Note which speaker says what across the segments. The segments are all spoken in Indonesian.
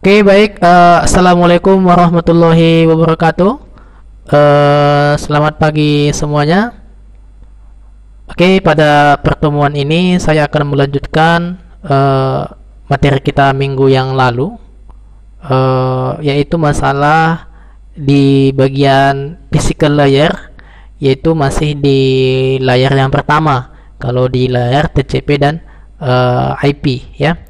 Speaker 1: Oke, baik. Assalamualaikum warahmatullahi wabarakatuh. Selamat pagi semuanya. Oke, pada pertemuan ini saya akan melanjutkan materi kita minggu yang lalu, yaitu masalah di bagian physical layer, yaitu masih di layar yang pertama, kalau di layar TCP dan IP ya.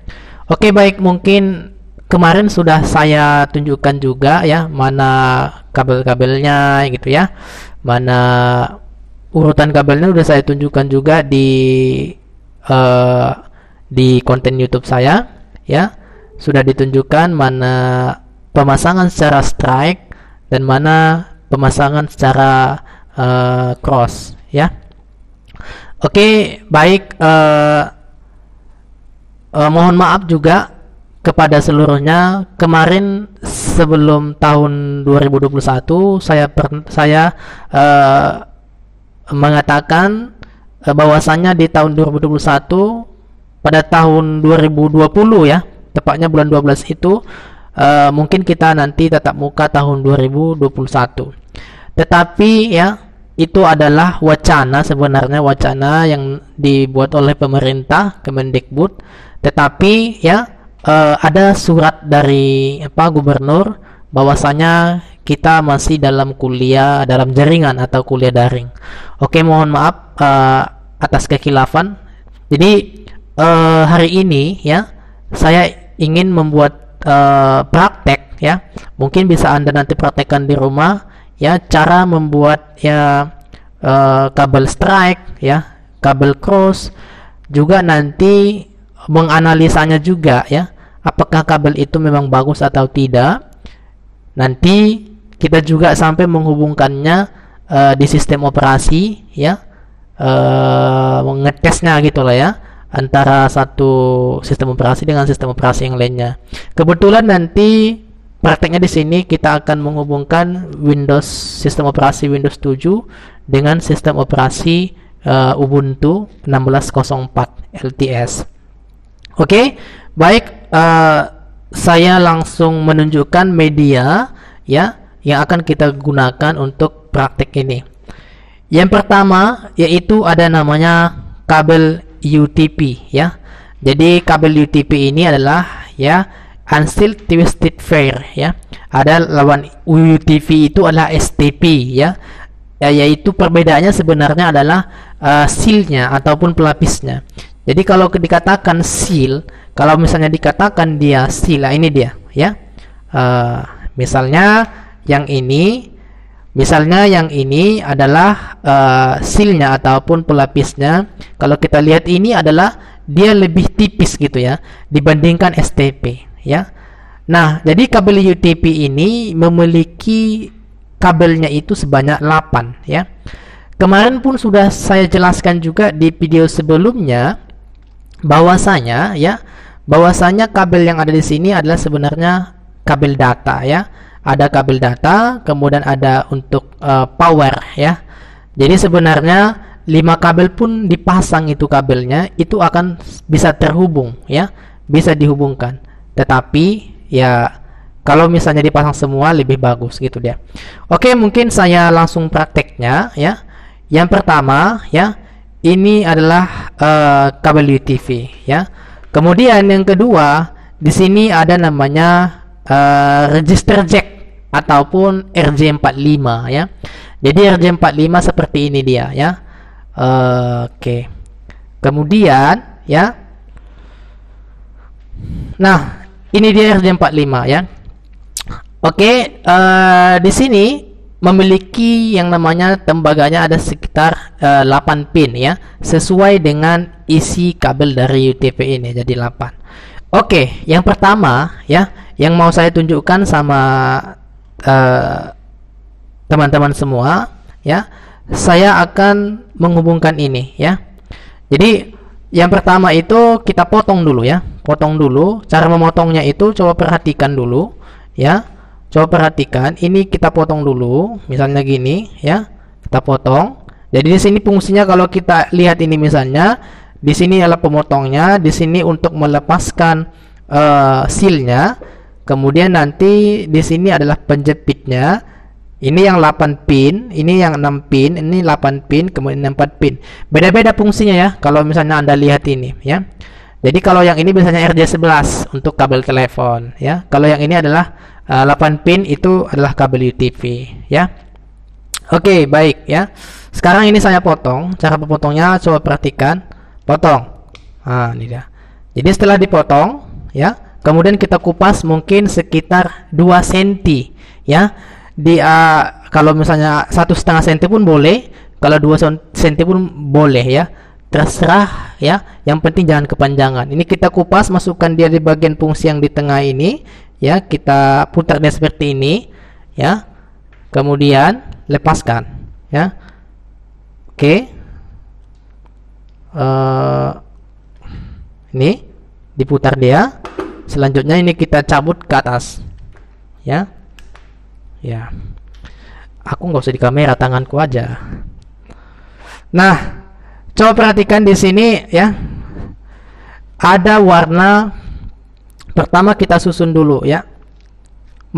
Speaker 1: Oke, baik, mungkin kemarin sudah saya tunjukkan juga ya, mana kabel-kabelnya gitu ya, mana urutan kabelnya sudah saya tunjukkan juga di konten YouTube saya ya. Sudah ditunjukkan mana pemasangan secara strike dan mana pemasangan secara cross ya. Oke, baik, mohon maaf juga kepada seluruhnya. Kemarin sebelum tahun 2021 saya mengatakan bahwasanya di tahun 2021, pada tahun 2020 ya, tepatnya bulan 12 itu, mungkin kita nanti tatap muka tahun 2021. Tetapi ya, itu adalah wacana, sebenarnya wacana yang dibuat oleh pemerintah Kemendikbud. Tetapi ya, ada surat dari gubernur bahwasanya kita masih dalam kuliah dalam jaringan atau kuliah daring. Oke, mohon maaf atas kekhilafan. Jadi hari ini ya, saya ingin membuat praktek ya. Mungkin bisa Anda nanti praktekkan di rumah ya, cara membuat ya kabel strike ya, kabel cross, juga nanti menganalisanya juga ya, apakah kabel itu memang bagus atau tidak. Nanti kita juga sampai menghubungkannya di sistem operasi ya, mengetesnya gitulah ya, antara satu sistem operasi dengan sistem operasi yang lainnya. Kebetulan nanti prakteknya di sini kita akan menghubungkan sistem operasi Windows 7 dengan sistem operasi Ubuntu 16.04 LTS. Oke, baik, saya langsung menunjukkan media ya yang akan kita gunakan untuk praktek ini. Yang pertama yaitu ada namanya kabel UTP ya. Jadi kabel UTP ini adalah ya Unsealed Twisted Pair ya. Ada lawan UTP itu adalah STP ya. Yaitu perbedaannya sebenarnya adalah sealnya ataupun pelapisnya. Jadi kalau dikatakan seal, kalau misalnya dikatakan dia seal, ini dia ya. Misalnya yang ini adalah sealnya ataupun pelapisnya. Kalau kita lihat, ini adalah dia lebih tipis gitu ya dibandingkan STP ya. Nah, jadi kabel UTP ini memiliki kabelnya itu sebanyak 8 ya. Kemarin pun sudah saya jelaskan juga di video sebelumnya bahwasanya kabel yang ada di sini adalah sebenarnya kabel data ya. Ada kabel data, kemudian ada untuk power ya. Jadi sebenarnya 5 kabel pun dipasang, itu kabelnya itu akan bisa terhubung ya, bisa dihubungkan. Tetapi ya, kalau misalnya dipasang semua lebih bagus gitu dia. Oke, mungkin saya langsung prakteknya ya. Yang pertama ya, ini adalah kabel UTP ya. Kemudian yang kedua, di sini ada namanya register jack ataupun RJ45 ya. Jadi RJ45 seperti ini dia ya. Oke. Kemudian ya, nah ini dia RJ45 ya. Oke, di sini memiliki yang namanya tembaganya ada sekitar 8 pin ya, sesuai dengan isi kabel dari UTP ini, jadi 8. Oke, yang pertama ya, yang mau saya tunjukkan sama teman-teman semua ya, saya akan menghubungkan ini ya. Jadi yang pertama itu kita potong dulu ya, potong dulu. Cara memotongnya itu coba perhatikan dulu ya, coba perhatikan. Ini kita potong dulu, misalnya gini ya, kita potong. Jadi di sini fungsinya kalau kita lihat ini, misalnya di sini adalah pemotongnya, di sini untuk melepaskan sealnya. kemudian nanti di sini adalah penjepitnya. Ini yang 8 pin, ini yang 6 pin, ini 8 pin, kemudian 4 pin. Beda-beda fungsinya ya, kalau misalnya Anda lihat ini ya. Jadi kalau yang ini biasanya RJ11 untuk kabel telepon ya. Kalau yang ini adalah 8 pin, itu adalah kabel UTV ya. Oke, baik ya. Sekarang ini saya potong. Cara memotongnya coba perhatikan. Potong. Nah, ini dia. Jadi setelah dipotong ya, kemudian kita kupas mungkin sekitar 2 cm ya. Kalau misalnya 1,5 cm pun boleh, kalau 2 cm pun boleh ya, terserah ya, yang penting jangan kepanjangan. Ini kita kupas, masukkan dia di bagian fungsi yang di tengah ini ya, kita putar dia seperti ini ya, kemudian lepaskan ya. Oke, ini diputar dia. Selanjutnya ini kita cabut ke atas ya. Ya, aku nggak usah di kamera, tanganku aja. Nah, coba perhatikan di sini ya. Ada warna. Pertama kita susun dulu ya.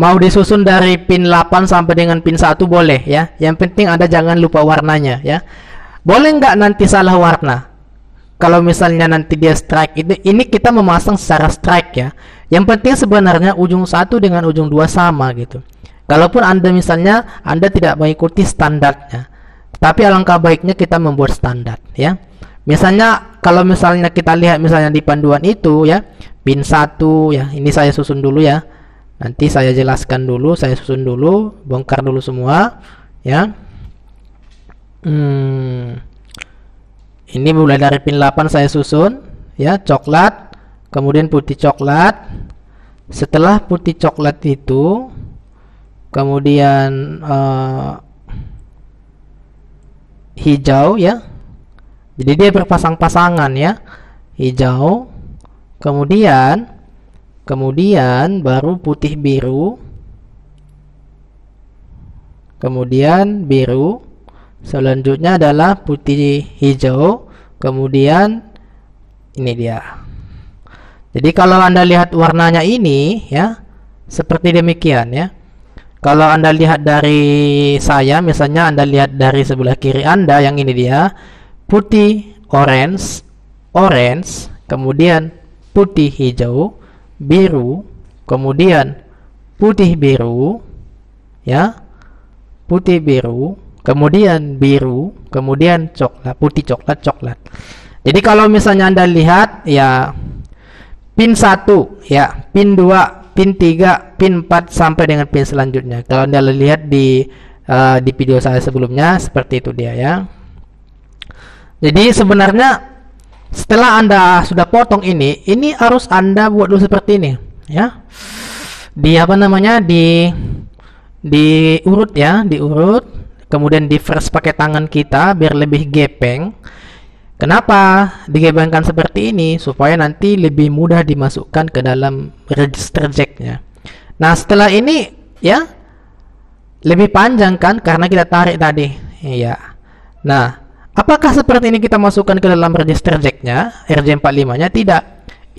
Speaker 1: Mau disusun dari pin 8 sampai dengan pin 1 boleh ya. Yang penting Anda jangan lupa warnanya ya. Boleh nggak nanti salah warna? Kalau misalnya nanti dia strike, ini kita memasang secara strike ya. Yang penting sebenarnya ujung 1 dengan ujung 2 sama gitu. Kalaupun Anda misalnya Anda tidak mengikuti standarnya, tapi alangkah baiknya kita membuat standar ya. Misalnya kalau misalnya kita lihat misalnya di panduan itu ya, pin 1 ya, ini saya susun dulu ya. Nanti saya jelaskan dulu, saya susun dulu, bongkar dulu semua ya. Ini mulai dari pin 8 saya susun ya, coklat, kemudian putih coklat. Setelah putih coklat itu kemudian hijau ya, jadi dia berpasang-pasangan ya, hijau, kemudian baru putih biru, kemudian biru, selanjutnya adalah putih hijau, kemudian ini dia. Jadi kalau Anda lihat warnanya ini ya, seperti demikian ya. Kalau Anda lihat dari saya, misalnya Anda lihat dari sebelah kiri Anda, yang ini dia, putih, orange, kemudian putih hijau, biru, kemudian putih biru, ya, putih biru, kemudian biru, kemudian coklat, putih coklat, coklat. Jadi kalau misalnya Anda lihat, ya, pin 1, ya, pin 2, pin 3, pin 4 sampai dengan pin selanjutnya. Kalau Anda lihat di video saya sebelumnya, seperti itu dia ya. Jadi sebenarnya setelah Anda sudah potong ini harus Anda buat dulu seperti ini ya. Diurut ya, diurut, kemudian di fresh pakai tangan kita biar lebih gepeng. Kenapa digebengkan seperti ini? Supaya nanti lebih mudah dimasukkan ke dalam register jacknya. Nah, setelah ini ya lebih panjang kan karena kita tarik tadi. Iya. Nah, apakah seperti ini kita masukkan ke dalam register jacknya, RJ45-nya? Tidak.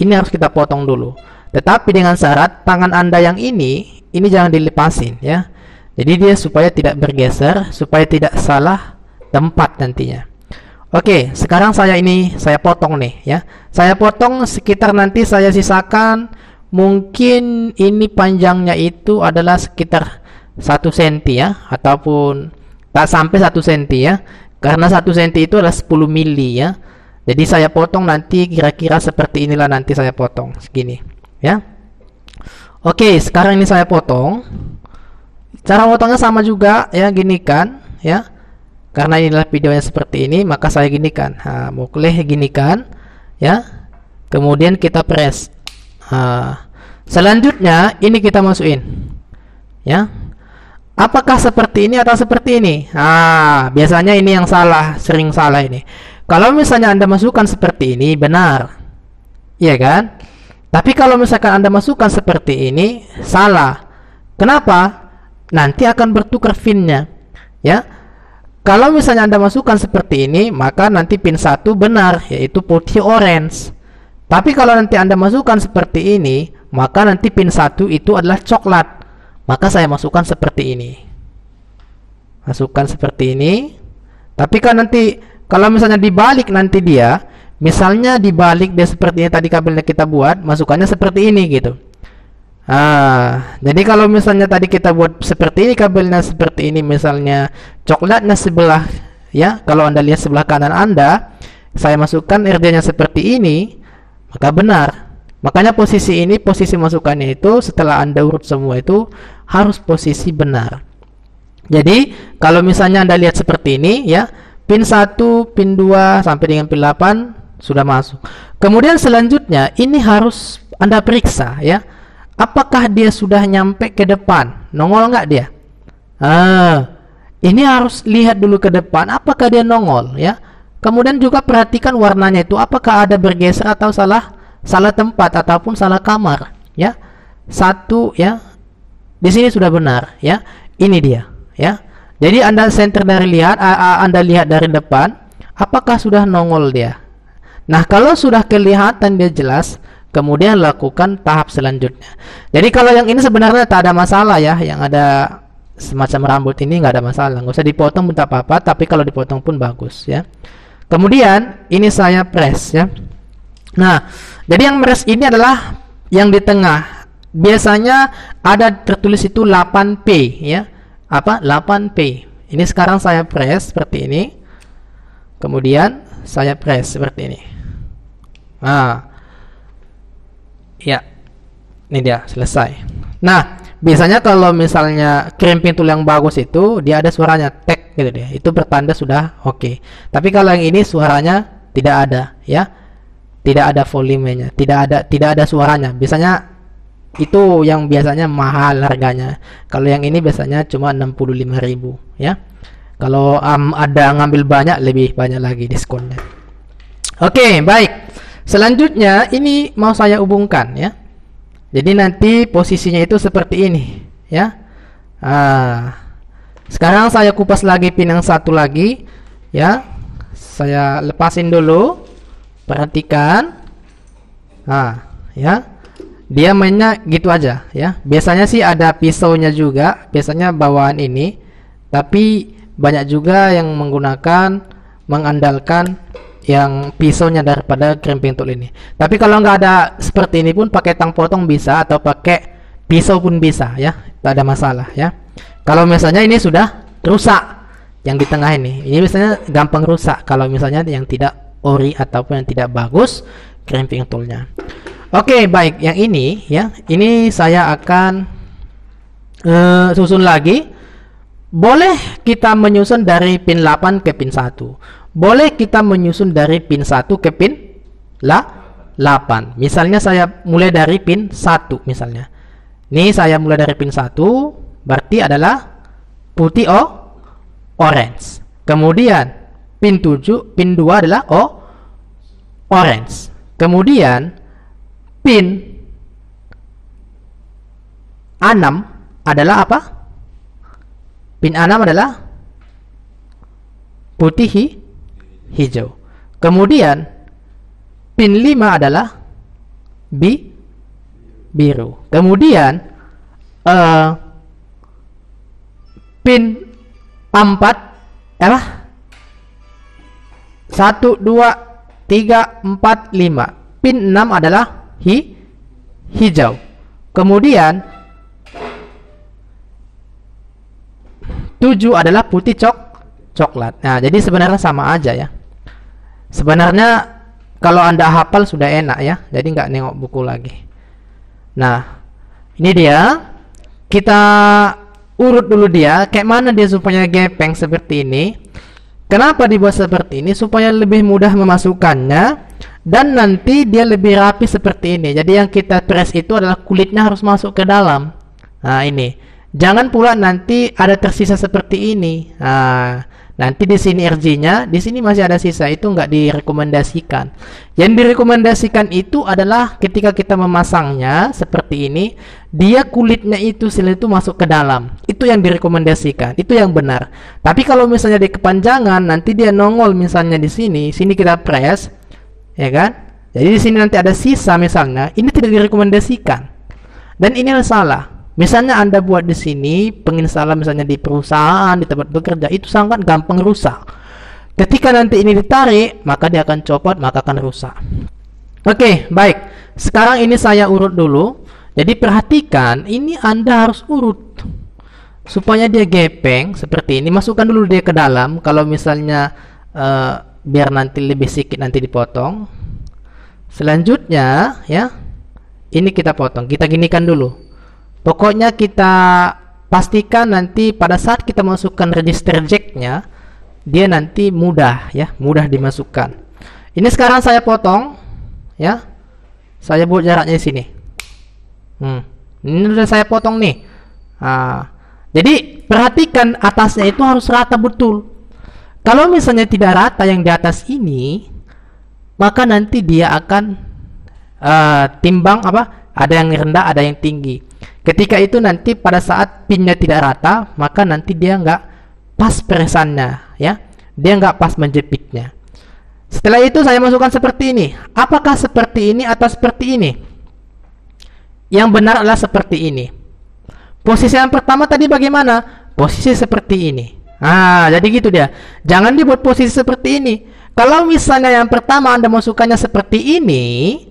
Speaker 1: Ini harus kita potong dulu. Tetapi dengan syarat tangan Anda yang ini jangan dilepasin ya. Jadi dia supaya tidak bergeser, supaya tidak salah tempat nantinya. Oke, sekarang saya potong nih ya. Saya potong sekitar, nanti saya sisakan mungkin ini panjangnya itu adalah sekitar 1 cm ya, ataupun tak sampai 1 cm ya. Karena 1 cm itu adalah 10 mili ya. Jadi saya potong nanti kira-kira seperti inilah, nanti saya potong segini ya. Oke, sekarang ini saya potong. Cara potongnya sama juga ya, gini kan ya. Karena inilah videonya seperti ini, maka saya ginikan. Nah, boleh ginikan ya. Kemudian kita press. Selanjutnya ini kita masukin ya. Apakah seperti ini atau seperti ini? Biasanya ini yang salah, sering salah ini. Kalau misalnya Anda masukkan seperti ini, benar, iya kan? Tapi kalau misalkan Anda masukkan seperti ini, salah. Kenapa? Nanti akan bertukar pinnya ya. Kalau misalnya Anda masukkan seperti ini, maka nanti pin 1 benar, yaitu putih orange. Tapi kalau nanti Anda masukkan seperti ini, maka nanti pin 1 itu adalah coklat. Maka saya masukkan seperti ini. Masukkan seperti ini. Tapi kan nanti kalau misalnya dibalik nanti dia, misalnya dibalik dia seperti ini tadi kabelnya kita buat, masukannya seperti ini gitu. Jadi kalau misalnya tadi kita buat seperti ini kabelnya seperti ini, misalnya coklatnya sebelah, ya, kalau Anda lihat sebelah kanan Anda, saya masukkan RJ-nya seperti ini, maka benar. Makanya posisi ini, posisi masukannya itu setelah Anda urut semua itu harus posisi benar. Jadi kalau misalnya Anda lihat seperti ini, ya, pin 1, pin 2 sampai dengan pin 8 sudah masuk. Kemudian selanjutnya ini harus Anda periksa, ya, apakah dia sudah nyampe ke depan, nongol nggak dia? Ini harus lihat dulu ke depan, apakah dia nongol, ya. Kemudian juga perhatikan warnanya itu, apakah ada bergeser atau salah tempat ataupun salah kamar, ya. Satu, ya, di sini sudah benar, ya. Ini dia, ya. Jadi Anda center dari Anda lihat dari depan, apakah sudah nongol dia. Nah, kalau sudah kelihatan dia jelas, kemudian lakukan tahap selanjutnya. Jadi kalau yang ini sebenarnya tak ada masalah, ya, yang ada semacam rambut ini nggak ada masalah, nggak usah dipotong pun tak apa-apa, tapi kalau dipotong pun bagus, ya. Kemudian ini saya press, ya. Nah, jadi yang press ini adalah yang di tengah. Biasanya ada tertulis itu 8P, ya. Apa? 8P. Ini sekarang saya press seperti ini. Kemudian saya press seperti ini. Ya, ini dia selesai. Nah, biasanya kalau misalnya crimping tool yang bagus itu dia ada suaranya tek gitu dia. Itu bertanda sudah oke. Tapi kalau yang ini suaranya tidak ada, ya. Tidak ada volumenya, tidak ada suaranya. Biasanya itu yang biasanya mahal harganya. Kalau yang ini biasanya cuma 65.000, ya. Kalau ada ngambil banyak, lebih banyak lagi diskonnya. Oke, baik. Selanjutnya ini mau saya hubungkan, ya. Jadi nanti posisinya itu seperti ini, ya. Sekarang saya kupas lagi pin yang satu lagi, ya. Saya lepasin dulu. Perhatikan. Ya. Dia mainnya gitu aja, ya. Biasanya sih ada pisaunya juga, biasanya bawaan ini. Tapi banyak juga yang mengandalkan yang pisaunya daripada crimping tool ini. Tapi kalau nggak ada seperti ini pun pakai tang potong bisa, atau pakai pisau pun bisa, ya. Tak ada masalah, ya. Kalau misalnya ini sudah rusak yang di tengah ini biasanya gampang rusak kalau misalnya yang tidak ori ataupun yang tidak bagus crimping toolnya. Oke, baik, yang ini, ya, ini saya akan susun lagi. Boleh kita menyusun dari pin 8 ke pin 1. Boleh kita menyusun dari pin 1 ke pin 8. Misalnya saya mulai dari pin 1 misalnya. Ini saya mulai dari pin 1, berarti adalah putih orange. Kemudian pin 7, pin 2 adalah orange. Kemudian pin 6 adalah apa? Pin 6 adalah putih hijau. Kemudian pin 5 adalah biru. Kemudian pin 4 apa? 1 2 3 4 5. Pin 6 adalah hijau. Kemudian 7 adalah putih coklat. Nah, jadi sebenarnya sama aja, ya. Sebenarnya kalau Anda hafal sudah enak, ya. Jadi nggak nengok buku lagi. Nah, ini dia. Kita urut dulu dia. Kayak mana dia supaya gepeng seperti ini. Kenapa dibuat seperti ini? Supaya lebih mudah memasukkannya. Dan nanti dia lebih rapi seperti ini. Jadi yang kita press itu adalah kulitnya harus masuk ke dalam. Nah, ini. Jangan pula nanti ada tersisa seperti ini. Nanti di sini RJ-nya, di sini masih ada sisa, itu nggak direkomendasikan. Yang direkomendasikan itu adalah ketika kita memasangnya seperti ini, dia kulitnya itu sila itu masuk ke dalam. Itu yang direkomendasikan, itu yang benar. Tapi kalau misalnya di kepanjangan, nanti dia nongol misalnya di sini kita press, ya kan? Jadi di sini nanti ada sisa misalnya, ini tidak direkomendasikan. Dan ini salah. Misalnya Anda buat di sini, penginstalan misalnya di perusahaan, di tempat bekerja, itu sangat gampang rusak. Ketika nanti ini ditarik, maka dia akan copot, maka akan rusak. Oke, baik. Sekarang ini saya urut dulu. Jadi perhatikan, ini Anda harus urut supaya dia gepeng seperti ini. Masukkan dulu dia ke dalam. Kalau misalnya biar nanti lebih sedikit nanti dipotong. Selanjutnya, ya, ini kita potong. Kita ginikan dulu. Pokoknya kita pastikan nanti pada saat kita masukkan register jacknya, dia nanti mudah, ya, mudah dimasukkan. Ini sekarang saya potong, ya, saya buat jaraknya di sini. Ini sudah saya potong nih. Jadi perhatikan atasnya itu harus rata betul. Kalau misalnya tidak rata yang di atas ini, maka nanti dia akan timbang apa? Ada yang rendah, ada yang tinggi. Ketika itu nanti pada saat pinnya tidak rata, maka nanti dia nggak pas presannya, ya, dia nggak pas menjepitnya. Setelah itu saya masukkan seperti ini. Apakah seperti ini atau seperti ini? Yang benar adalah seperti ini. Posisi yang pertama tadi bagaimana? Posisi seperti ini. Jadi gitu dia. Jangan dibuat posisi seperti ini. Kalau misalnya yang pertama Anda masukkannya seperti ini,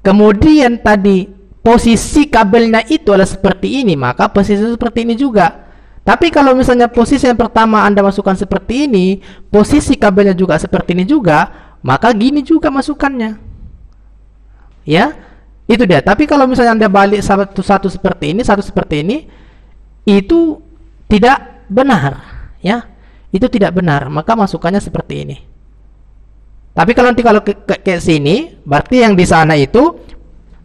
Speaker 1: kemudian tadi posisi kabelnya itu adalah seperti ini, maka posisi seperti ini juga. Tapi kalau misalnya posisi yang pertama Anda masukkan seperti ini, posisi kabelnya juga seperti ini juga, maka gini juga masukannya. Ya, itu dia. Tapi kalau misalnya Anda balik satu seperti ini, satu seperti ini, itu tidak benar, ya. Itu tidak benar, maka masukannya seperti ini. Tapi kalau nanti kalau ke sini, berarti yang di sana itu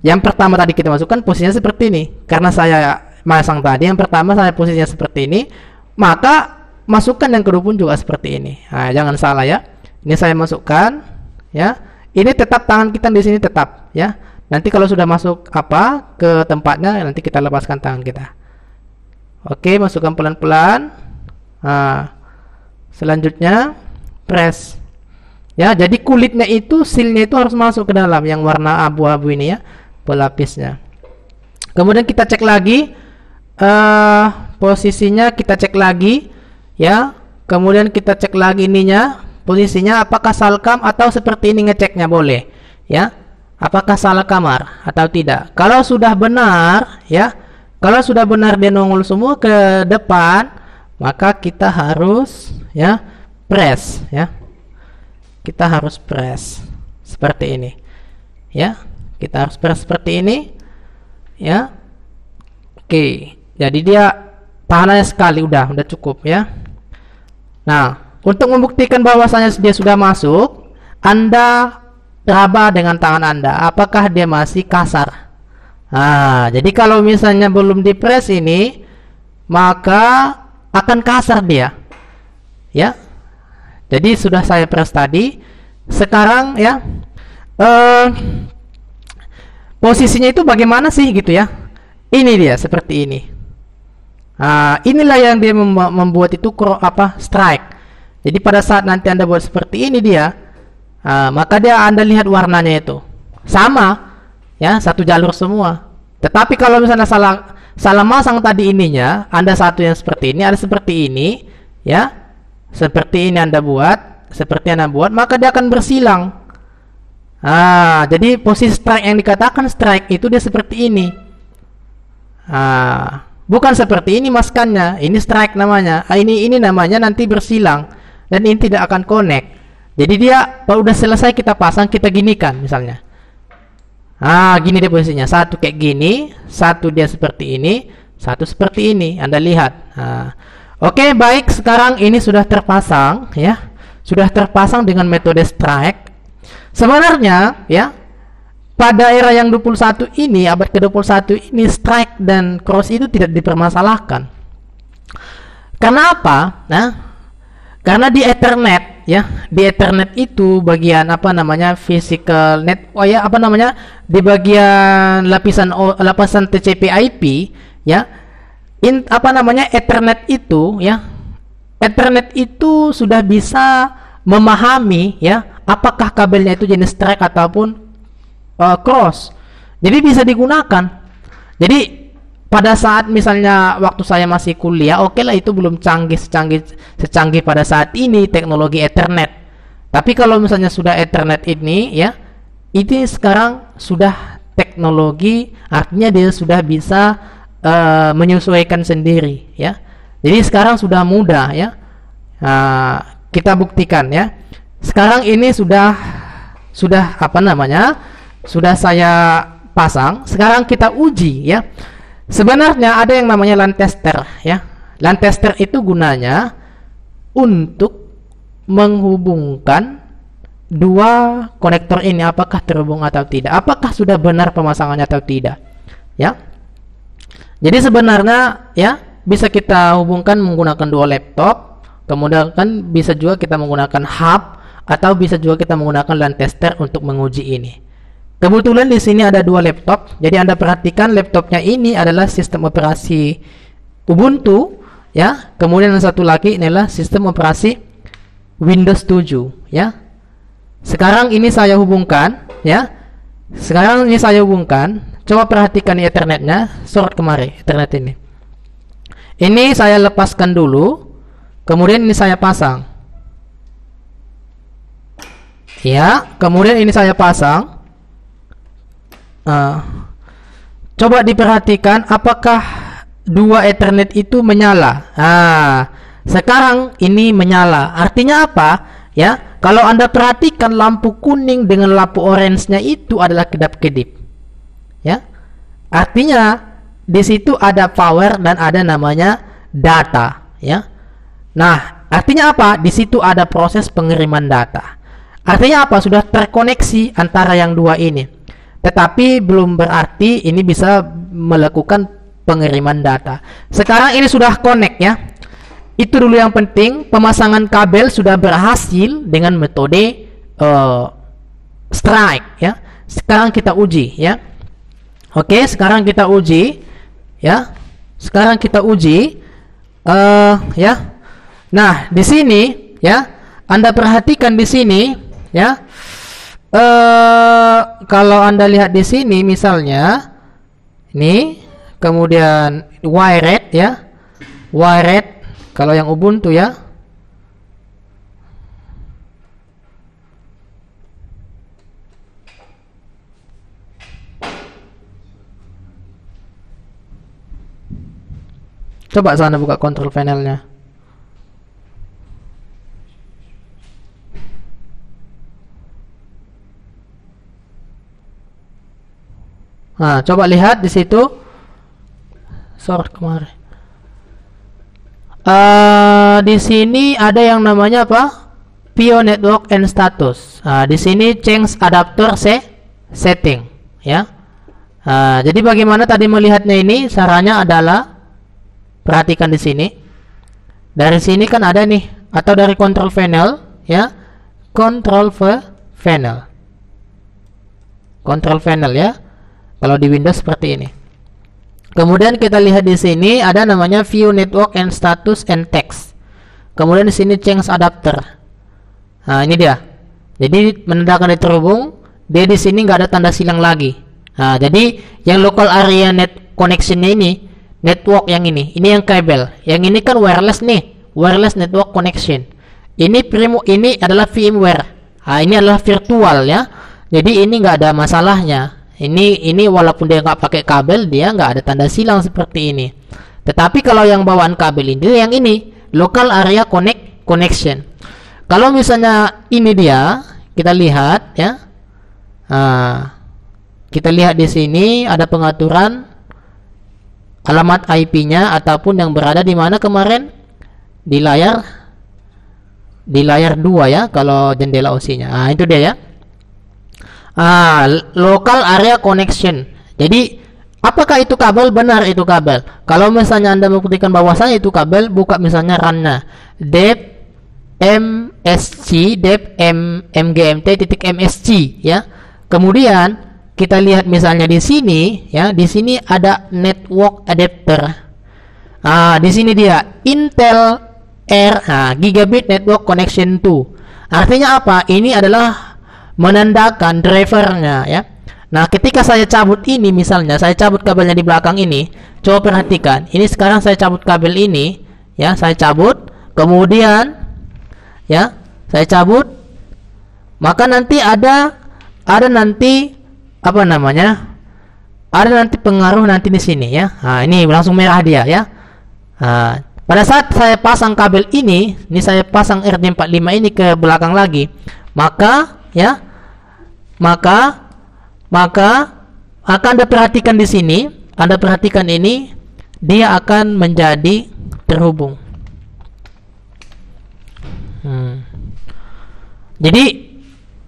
Speaker 1: yang pertama tadi kita masukkan posisinya seperti ini. Karena saya masang tadi yang pertama saya posisinya seperti ini, maka masukkan yang kedua pun juga seperti ini. Jangan salah ya. Ini saya masukkan, ya. Ini tetap tangan kita di sini tetap, ya. Nanti kalau sudah masuk apa ke tempatnya, nanti kita lepaskan tangan kita. Oke, masukkan pelan-pelan. Selanjutnya press. Ya, jadi kulitnya itu, sealnya itu harus masuk ke dalam yang warna abu-abu ini, ya, pelapisnya. Kemudian kita cek lagi posisinya, kita cek lagi, ya. Kemudian kita cek lagi ininya, posisinya apakah salkam atau seperti ini, ngeceknya boleh, ya. Apakah salah kamar atau tidak. Kalau sudah benar, ya, kalau sudah benar dia nongol semua ke depan, maka kita harus, ya, press, ya. Kita harus press seperti ini, ya. Kita harus press seperti ini, ya. Oke, jadi dia tahanannya sekali, udah cukup, ya. Nah, untuk membuktikan bahwasanya dia sudah masuk, Anda raba dengan tangan Anda, apakah dia masih kasar. Jadi kalau misalnya belum dipres ini, maka akan kasar dia, ya. Jadi sudah saya press tadi. Sekarang, ya, posisinya itu bagaimana sih gitu, ya. Ini dia seperti ini. Inilah yang dia membuat itu strike. Jadi pada saat nanti Anda buat seperti ini dia, maka dia Anda lihat warnanya itu sama, ya, satu jalur semua. Tetapi kalau misalnya salah masang tadi ininya, Anda satu yang seperti ini, ada seperti ini, ya. Seperti ini Anda buat, seperti Anda buat, maka dia akan bersilang. Jadi posisi strike yang dikatakan strike itu dia seperti ini. Bukan seperti ini maskannya, ini strike namanya. Ini namanya nanti bersilang dan ini tidak akan connect. Jadi dia kalau udah selesai kita pasang, kita ginikan misalnya. Gini dia posisinya, satu kayak gini, satu dia seperti ini, satu seperti ini. Anda lihat. Oke, baik, sekarang ini sudah terpasang, ya. Sudah terpasang dengan metode strike. Sebenarnya, ya, pada era yang 21 ini, abad ke-21 ini, strike dan cross itu tidak dipermasalahkan. Karena apa? Karena di Ethernet, ya, di Ethernet itu bagian physical net, di bagian lapisan TCP/IP, ya. Ethernet itu, ya, Ethernet itu sudah bisa memahami, ya, apakah kabelnya itu jenis strike ataupun cross. Jadi bisa digunakan. Jadi pada saat misalnya waktu saya masih kuliah, oke lah, itu belum secanggih pada saat ini teknologi Ethernet. Tapi kalau misalnya sudah Ethernet ini ya, ini sekarang sudah teknologi, artinya dia sudah bisa menyesuaikan sendiri ya. Jadi sekarang sudah mudah ya. Kita buktikan ya. Sekarang ini sudah apa namanya? Sudah saya pasang. Sekarang kita uji ya. Sebenarnya ada yang namanya LAN tester ya. LAN tester itu gunanya untuk menghubungkan dua konektor ini, apakah terhubung atau tidak, apakah sudah benar pemasangannya atau tidak ya. Jadi sebenarnya ya bisa kita hubungkan menggunakan dua laptop, kemudian kan bisa juga kita menggunakan hub, atau bisa juga kita menggunakan LAN tester untuk menguji ini. Kebetulan di sini ada dua laptop, jadi Anda perhatikan laptopnya ini adalah sistem operasi Ubuntu ya, kemudian yang satu lagi inilah sistem operasi Windows 7 ya. Sekarang ini saya hubungkan ya. Sekarang ini saya hubungkan. Coba perhatikan Ethernetnya, short kemari Ethernet ini. Ini saya lepaskan dulu, kemudian ini saya pasang. Ya, kemudian ini saya pasang. Coba diperhatikan apakah dua Ethernet itu menyala. Sekarang ini menyala. Artinya apa? Ya, kalau Anda perhatikan lampu kuning dengan lampu orange-nya itu adalah kedap-kedip. Ya. Artinya di situ ada power dan ada namanya data, ya. Nah, artinya apa? Di situ ada proses pengiriman data. Artinya apa? Sudah terkoneksi antara yang dua ini. Tetapi belum berarti ini bisa melakukan pengiriman data. Sekarang ini sudah connect ya. Itu dulu yang penting, pemasangan kabel sudah berhasil dengan metode strike ya. Sekarang kita uji ya. Oke, sekarang kita uji ya. Sekarang kita uji ya. Nah, di sini ya, Anda perhatikan di sini ya. Kalau Anda lihat di sini misalnya ini, kemudian wired ya. Wired kalau yang Ubuntu ya. Coba sana buka control panelnya. Nah, coba lihat di situ. Sort kemarin. Di sini ada yang namanya apa? PO network and status. Di sini change adapter setting, ya. Jadi bagaimana tadi melihatnya ini? Caranya adalah perhatikan di sini. Dari sini kan ada nih, atau dari control panel, ya. Control panel. Control panel ya. Kalau di Windows seperti ini. Kemudian kita lihat di sini ada namanya view network and status and text. Kemudian di sini change adapter. Nah, ini dia. Jadi menandakan dia terhubung, dia di sini nggak ada tanda silang lagi. Nah, jadi yang local area net connection-nya ini, network yang ini yang kabel. Yang ini kan wireless nih, wireless network connection. Ini adalah VMware. Nah, ini adalah virtual ya. Jadi ini nggak ada masalahnya. Ini walaupun dia nggak pakai kabel, dia nggak ada tanda silang seperti ini. Tetapi kalau yang bawaan kabel ini, yang ini local area connection. Kalau misalnya ini dia, kita lihat ya. Kita lihat di sini ada pengaturan alamat IP-nya ataupun yang berada di mana kemarin, di layar 2 ya, kalau jendela OC-nya. Itu dia ya. Local area connection. Jadi apakah itu kabel? Benar, itu kabel. Kalau misalnya Anda membuktikan bahwasanya itu kabel, buka misalnya RAN-nya dep msg dep mgmt.msg ya. Kemudian kita lihat misalnya di sini ya, di sini ada network adapter. Di sini dia Intel Gigabit Network Connection 2. Artinya apa? Ini adalah menandakan drivernya ya. Nah, ketika saya cabut ini, misalnya saya cabut kabelnya di belakang ini, coba perhatikan. Ini sekarang saya cabut kabel ini, ya, saya cabut, kemudian, ya, saya cabut, maka nanti ada nanti apa namanya? Ada nanti pengaruh nanti di sini, ya. Nah, ini langsung merah dia, ya. Nah, pada saat saya pasang kabel ini saya pasang RJ45 ini ke belakang lagi, maka, ya, maka akan Anda perhatikan di sini, Anda perhatikan ini, dia akan menjadi terhubung. Jadi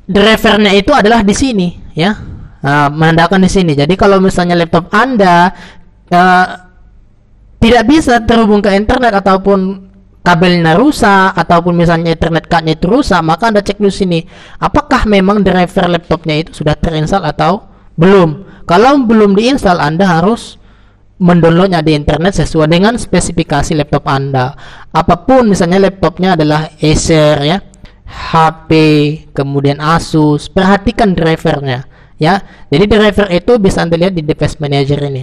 Speaker 1: drivernya itu adalah di sini, ya, menandakan di sini. Jadi kalau misalnya laptop Anda tidak bisa terhubung ke internet ataupun kabelnya rusak ataupun misalnya Ethernet cardnya itu rusak, maka Anda cek dulu sini apakah memang driver laptopnya itu sudah terinstall atau belum. Kalau belum diinstal, Anda harus mendownloadnya di internet sesuai dengan spesifikasi laptop Anda. Apapun misalnya laptopnya adalah Acer, ya, HP, kemudian Asus, perhatikan drivernya, ya. Jadi driver itu bisa Anda lihat di device manager ini.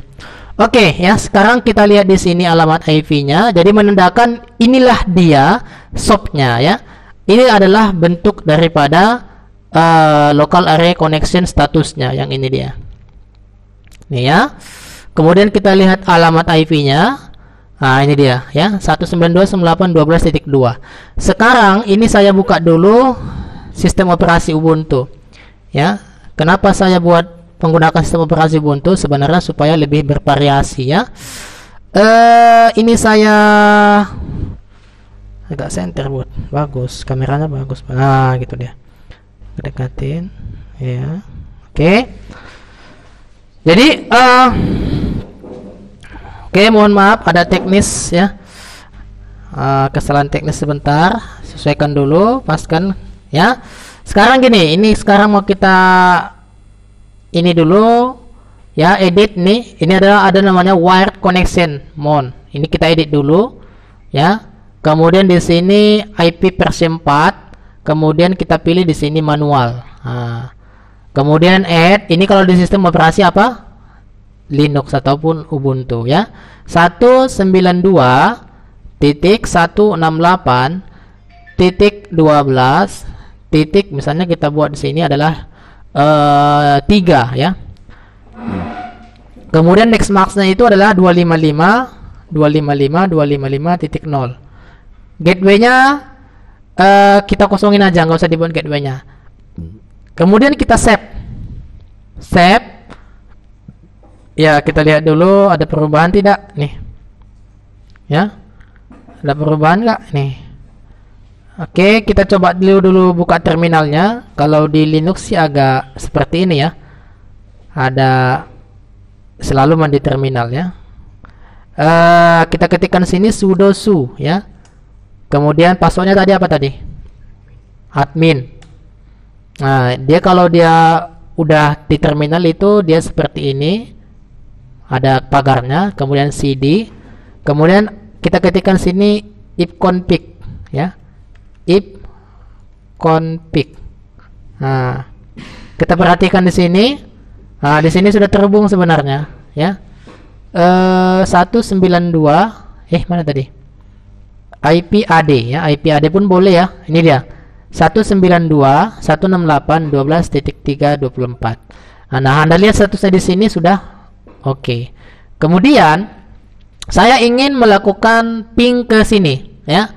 Speaker 1: Oke, ya, sekarang kita lihat di sini alamat IP-nya. Jadi menandakan inilah dia shop-nya, ya. Ini adalah bentuk daripada local area connection statusnya, yang ini dia. Nih, ya. Kemudian kita lihat alamat IP-nya. Nah, ini dia, ya, 192.168.12.2. Sekarang ini saya buka dulu sistem operasi Ubuntu, ya. Kenapa saya buat menggunakan sistem operasi Ubuntu? Sebenarnya supaya lebih bervariasi, ya. Ini saya agak center, buat bagus, kameranya bagus. Nah, gitu dia. Dekatin, ya. Oke. Jadi oke, mohon maaf ada teknis, ya. Kesalahan teknis sebentar. Sesuaikan dulu, paskan, ya. Sekarang gini, ini sekarang mau kita ini dulu, ya, edit nih. Ini adalah ada namanya wired connection mount. Ini kita edit dulu, ya. Kemudian di sini IP versi 4. Kemudian kita pilih di sini manual. Nah, kemudian add. Ini kalau di sistem operasi apa? Linux ataupun Ubuntu, ya. 192.168.12 titik, misalnya kita buat di sini adalah 3, ya. Kemudian next marks-nya itu adalah 255.255.255.0. Gateway-nya kita kosongin aja, nggak usah dibuat gateway-nya. Kemudian kita save. Ya, kita lihat dulu ada perubahan tidak nih, ya. Ada perubahan nggak nih? Oke, kita coba dulu buka terminalnya. Kalau di Linux sih agak seperti ini, ya. Ada selalu mandi terminal, ya. Kita ketikkan sini sudo su, ya. Kemudian passwordnya tadi apa tadi? Admin. Nah, dia kalau dia udah di terminal itu dia seperti ini. Ada pagarnya, kemudian cd. Kemudian kita ketikkan sini ifconfig, ya. Ifconfig. Nah, kita perhatikan di sini. Nah, di sini sudah terhubung sebenarnya, ya. 192 mana tadi? IP AD, ya. IP AD pun boleh, ya. Ini dia. 192.168.12.3.24. Nah, Anda lihat statusnya di sini sudah oke. Kemudian saya ingin melakukan ping ke sini, ya.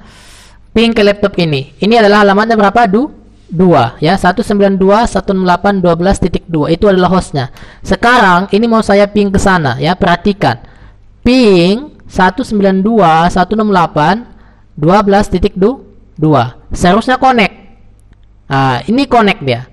Speaker 1: Ping ke laptop ini. Ini adalah alamatnya berapa? 2, ya. 192.168.12.2 itu adalah hostnya. Sekarang ini mau saya ping ke sana, ya. Perhatikan. Ping 192.168.12.2 seharusnya connect. Nah, ini connect dia.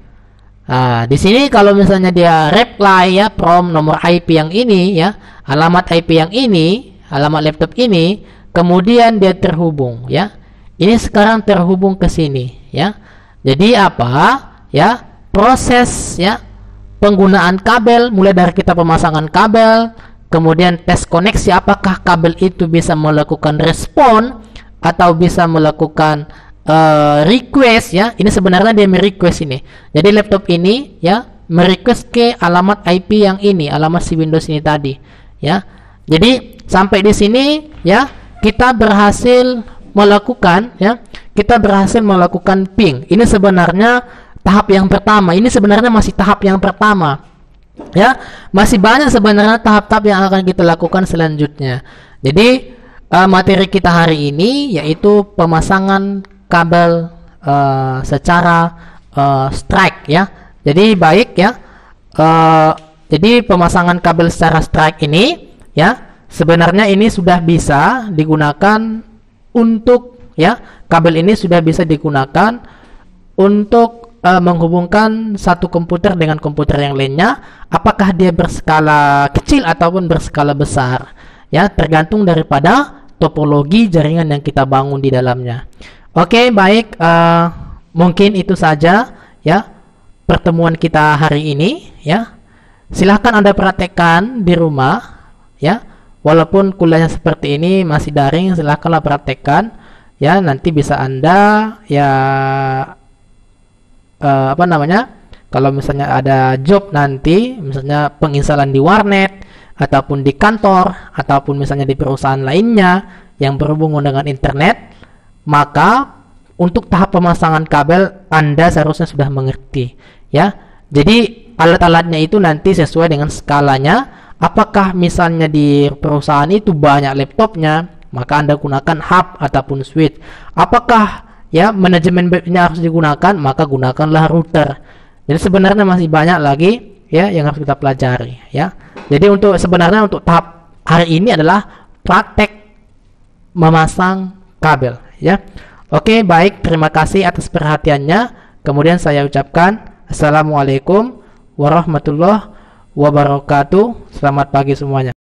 Speaker 1: Nah, di sini kalau misalnya dia reply, ya, from nomor IP yang ini, ya, alamat IP yang ini, alamat laptop ini, kemudian dia terhubung, ya. Ini sekarang terhubung ke sini, ya. Jadi apa, ya? Proses, ya, penggunaan kabel mulai dari kita pemasangan kabel, kemudian tes koneksi apakah kabel itu bisa melakukan respon atau bisa melakukan request, ya. Ini sebenarnya dia request ini. Jadi laptop ini, ya, merequest ke alamat IP yang ini, alamat si Windows ini tadi, ya. Jadi sampai di sini ya kita berhasil melakukan ping. Ini sebenarnya tahap yang pertama. Ini sebenarnya masih tahap yang pertama. Ya, masih banyak sebenarnya tahap-tahap yang akan kita lakukan selanjutnya. Jadi materi kita hari ini yaitu pemasangan kabel secara strike ya. Jadi baik ya. Jadi pemasangan kabel secara strike ini ya sebenarnya ini sudah bisa digunakan untuk ya, kabel ini sudah bisa digunakan untuk menghubungkan satu komputer dengan komputer yang lainnya, apakah dia berskala kecil ataupun berskala besar ya, tergantung daripada topologi jaringan yang kita bangun di dalamnya. Oke, baik, mungkin itu saja ya pertemuan kita hari ini ya. Silahkan Anda praktekkan di rumah ya. Walaupun kuliahnya seperti ini masih daring, silahkanlah praktekkan ya. Nanti bisa Anda ya kalau misalnya ada job nanti, misalnya penginstalan di warnet ataupun di kantor ataupun misalnya di perusahaan lainnya yang berhubungan dengan internet, maka untuk tahap pemasangan kabel Anda seharusnya sudah mengerti ya. Jadi alat-alatnya itu nanti sesuai dengan skalanya. Apakah misalnya di perusahaan itu banyak laptopnya, maka Anda gunakan hub ataupun switch. Apakah ya manajemen webnya harus digunakan, maka gunakanlah router. Jadi sebenarnya masih banyak lagi ya yang harus kita pelajari ya. Jadi sebenarnya untuk tahap hari ini adalah praktek memasang kabel ya. Oke, baik, terima kasih atas perhatiannya. Kemudian saya ucapkan assalamualaikum warahmatullahi wabarakatuh. Selamat pagi semuanya.